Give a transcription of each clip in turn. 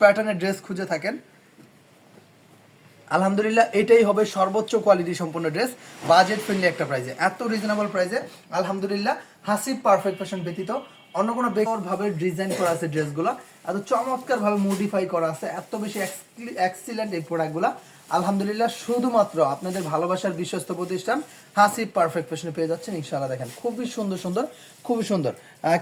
প্যাটার্নের ড্রেস খুঁজে থাকেন, আলহামদুলিল্লাহ এটাই হবে সর্বোচ্চ কোয়ালিটি সম্পন্ন ড্রেস, বাজেট ফ্রেন্ডলি একটা প্রাইসে, এত রিজনেবল প্রাইসে আলহামদুলিল্লাহ। হাসিব পারফেক্ট ফ্যাশন ব্যতীত অন্য কোনো ভাবে ডিজাইন করা আছে ড্রেসগুলো, এত চমৎকার ভাবে মডিফাই করা আছে, এত বেশি এক্সিলেন্ট এই প্রোডাক্টগুলো আলহামদুলিল্লাহ। শুধুমাত্র আপনাদের ভালোবাসার বিশ্বস্ত প্রতিষ্ঠান হাসিব পারফেক্ট ফ্যাশনে পেয়ে যাচ্ছেন ইনশাআল্লাহ। দেখেন খুবই সুন্দর সুন্দর, খুবই সুন্দর।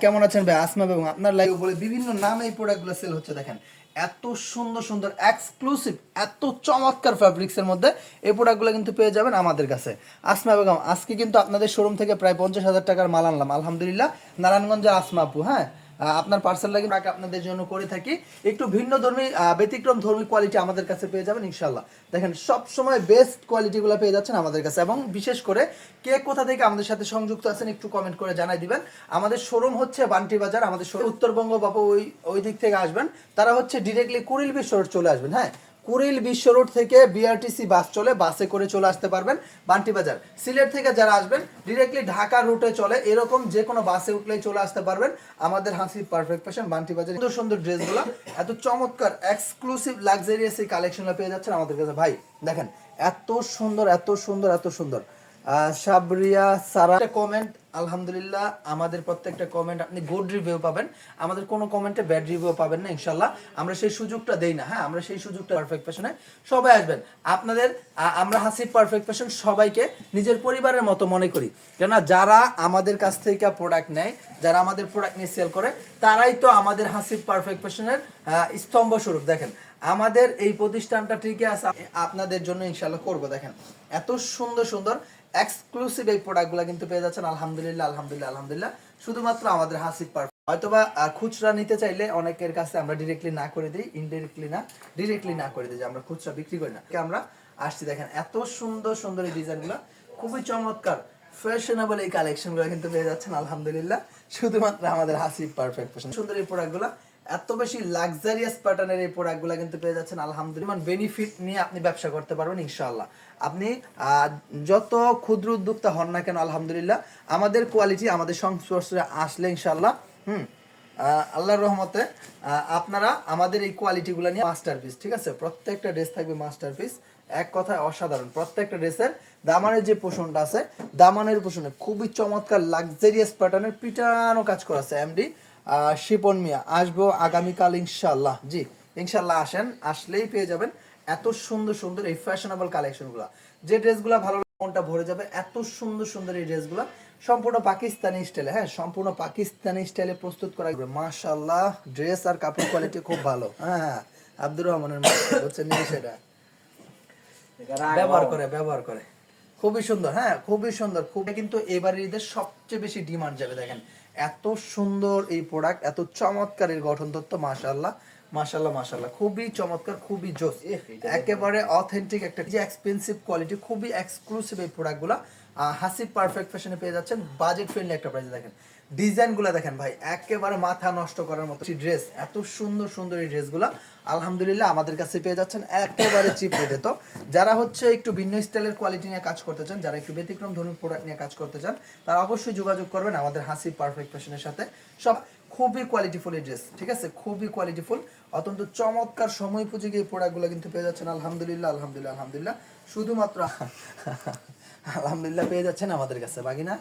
কেমন আছেন ভাই আসমা, এবং আপনার লাইভ বলে বিভিন্ন নামে এই প্রোডাক্টগুলো সেল হচ্ছে। দেখেন এত সুন্দর সুন্দর এক্সক্লুসিভ, এত চমৎকার ফ্যাব্রিক্সের মধ্যে এই প্রোডাক্টগুলো কিন্তু পেয়ে যাবেন আমাদের কাছে। আসমা বেগম, আজকে কিন্তু আপনাদের শোরুম থেকে প্রায় 50,000 টাকার মাল আনলাম আলহামদুলিল্লাহ, নারায়ণগঞ্জের আসমা আপু। হ্যাঁ, আপনার পার্সেল লাগে আপনাদের জন্য করে থাকি, একটু ভিন্ন ধর্মী ব্যতিক্রম ধর্মী কোয়ালিটি আমাদের কাছে পেয়ে যাবেন ইনশাল্লাহ। দেখেন সব সময় বেস্ট কোয়ালিটিগুলো পেয়ে যাচ্ছেন আমাদের কাছে, এবং বিশেষ করে কে কোথা থেকে আমাদের সাথে সংযুক্ত আছেন একটু কমেন্ট করে জানাই দিবেন। আমাদের শোরুম হচ্ছে বান্টি বাজার, আমাদের উত্তরবঙ্গ বাপু ওই দিক থেকে আসবেন, তারা হচ্ছে ডিরেক্টলি কুড়িল বিশ্ব রোড চলে আসবেন। হ্যাঁ, কুড়িল বিশ্ব রোড থেকে বিআরটিসি বাস চলে, বাসে করে চলে আসতে পারবেন বান্টি বাজার। সিলেট থেকে যারা আসবেন ডিরেক্টলি ঢাকা রুটে চলে, এরকম যে কোনো বাসে উঠলেই চলে আসতে পারবেন আমাদের হাসিব পারফেক্ট ফ্যাশন বান্টি বাজার। সুন্দর সুন্দর ড্রেসগুলো, এত চমৎকার এক্সক্লুসিভ লাক্সারিয়াস এই কালেকশনগুলো পেয়ে যাচ্ছেন আমাদের কাছে। ভাই দেখেন এত সুন্দর, এত সুন্দর, এত সুন্দর। সাবরিয়া সারা কমেন্ট, আলহামদুলিল্লাহ আমাদের প্রত্যেকটা কমেন্ট আপনি গুড রিভিউ পাবেন, আমাদের কোনো কমেন্টে ব্যাড রিভিউ পাবেন না ইনশাল্লাহ। আমরা সেই সুযোগটা দেই না। হ্যাঁ, আমরা সেই সুযোগটা পারফেক্ট ফ্যাশনে সবাই আসবেন আপনাদের, আমরা হাসিব পারফেক্ট ফ্যাশন সবাইকে নিজের পরিবারের মতো মনে করি, কেননা যারা আমাদের কাছ থেকে প্রোডাক্ট নেয়, যারা আমাদের প্রোডাক্ট নিয়ে সেল করে, তারাই তো আমাদের হাসিব পারফেক্ট ফ্যাশনের স্তম্ভ স্বরূপ। দেখেন আমাদের এই প্রতিষ্ঠানটা ঠিকই আছে, আপনাদের জন্য ইনশাল্লাহ করব। দেখেন এত সুন্দর সুন্দর এক্সক্লুসিভ এই প্রোডাক্টগুলো কিন্তু পেয়ে যাচ্ছেন আলহামদুলিল্লাহ, আলহামদুলিল্লাহ, আলহামদুলিল্লাহ, শুধুমাত্র আমাদের হাসিব পারফেক্ট। হয়তোবা খুচরা নিতে চাইলে অনেকের কাছে আমরা ডিরেক্টলি না করে দিই, ইনডিরেক্টলি না, ডিরেক্টলি না করে দিই, যে আমরা খুচরা বিক্রি করি না, আমরা আসছি। দেখেন এত সুন্দর সুন্দর এই ডিজাইনগুলো, খুবই চমৎকার ফ্যাশনেবল এই কালেকশনগুলো কিন্তু পেয়ে যাচ্ছেন আলহামদুলিল্লাহ শুধুমাত্র আমাদের হাসিব পারফেক্ট ফ্যাশন। সুন্দর এই প্রোডাক্টগুলো, এত বেশি লাক্সারিয়াস প্যাটার্নের এই প্রোডাক্টগুলো কিন্তু পেয়ে যাচ্ছেন আলহামদুলিল্লাহ। বেনিফিট নিয়ে আপনি ব্যবসা করতে পারবেন ইনশাআল্লাহ। আপনি যত ক্ষুদ্র উদ্যোক্তা হন না কেন আলহামদুলিল্লাহ আমাদের কোয়ালিটি, আমাদের সংস্পর্শে আসলে ইনশাআল্লাহ আল্লাহর রহমতে আপনারা আমাদের এই কোয়ালিটিগুলো নিয়ে মাস্টারপিস। ঠিক আছে, প্রত্যেকটা ড্রেস থাকবে মাস্টারপিস, এক কথায় অসাধারণ। প্রত্যেকটা ড্রেসের দামানের যে পোষণটা আছে, দামানের পোষণে খুবই চমৎকার লাক্সারিয়াস প্যাটার্নের পিটানো কাজ করা আছে। এমডি শিপন মিয়া আসবো আগামীকাল ইনশাল্লাহ। জি ইনশাল্লাহ আসেন, আসলেই পেয়ে যাবেন এত সুন্দর সুন্দর এই ফ্যাশনেবল কালেকশনগুলো। যে ড্রেসগুলো ভালো লাগে মনটা ভরে যাবে, এত সুন্দর সুন্দর এই ড্রেসগুলো সম্পূর্ণ পাকিস্তানি স্টাইলে। হ্যাঁ, সম্পূর্ণ পাকিস্তানি স্টাইলে প্রস্তুত করা যাবে। মাশাআল্লাহ ড্রেস আর কাপড় কোয়ালিটি খুব ভালো। হ্যাঁ, আব্দুর রহমানের হচ্ছে সেটা ব্যবহার করে খুবই সুন্দর। হ্যাঁ, খুবই সুন্দর, খুবই কিন্তু এবারের ঈদের সবচেয়ে বেশি ডিমান্ড যাবে। দেখেন এত সুন্দর এই প্রোডাক্ট, এত চমৎকার এর গঠন তত্ত্ব, মাশাআল্লাহ মাশাআল্লাহ মাশাআল্লাহ, খুবই চমৎকার, খুবই জোস, একেবারে অথেন্টিক একটা যে এক্সপেন্সিভ কোয়ালিটি, খুবই এক্সক্লুসিভ এই প্রোডাক্টগুলো হাসিব পারফেক্ট ফ্যাশনে পেয়ে যাচ্ছেন বাজেট ফ্রেন্ডলি একটা প্রাইসে। দেখেন ডিজাইনগুলো দেখেন ভাই, একেবারে মাথা নষ্ট করার মতো ড্রেস, এত সুন্দর সুন্দর এই ড্রেসগুলো আলহামদুলিল্লাহ আমাদের কাছে পেয়ে যাচ্ছেন একেবারে চিপ রেটে। তো যারা হচ্ছে একটু ভিন্ন স্টাইলের কোয়ালিটি নিয়ে কাজ করতে চান, যারা একটু ব্যতিক্রম ধরনের প্রোডাক্ট নিয়ে কাজ করতে চান, তারা অবশ্যই যোগাযোগ করবেন আমাদের হাসিব পারফেক্ট ফ্যাশনের সাথে। সব খুবই কোয়ালিটিফুল এই ড্রেস, ঠিক আছে, খুবই কোয়ালিটিফুল, অত্যন্ত চমৎকার সময় উপযোগী এই প্রোডাক্টগুলো কিন্তু পেয়ে যাচ্ছেন আলহামদুলিল্লাহ, আলহামদুলিল্লাহ, আলহামদুলিল্লাহ, শুধুমাত্র আলহামদুলিল্লাহ পেয়ে যাচ্ছেন আমাদের কাছে। বাকিনা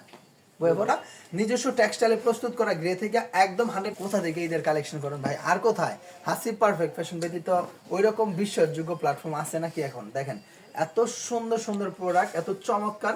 বইবোটা নিজস্ব টেক্সটাইলে প্রস্তুত করা গ্রে থেকে একদম 100। কোথা থেকে ঈদের কালেকশন করেন ভাই, আর কোথায়? হাসিব পারফেক্ট ফ্যাশন ব্যতীত ওই রকম বিশ্বাসযোগ্য প্ল্যাটফর্ম আছে নাকি এখন? দেখেন এত সুন্দর সুন্দর প্রোডাক্ট, এত চমৎকার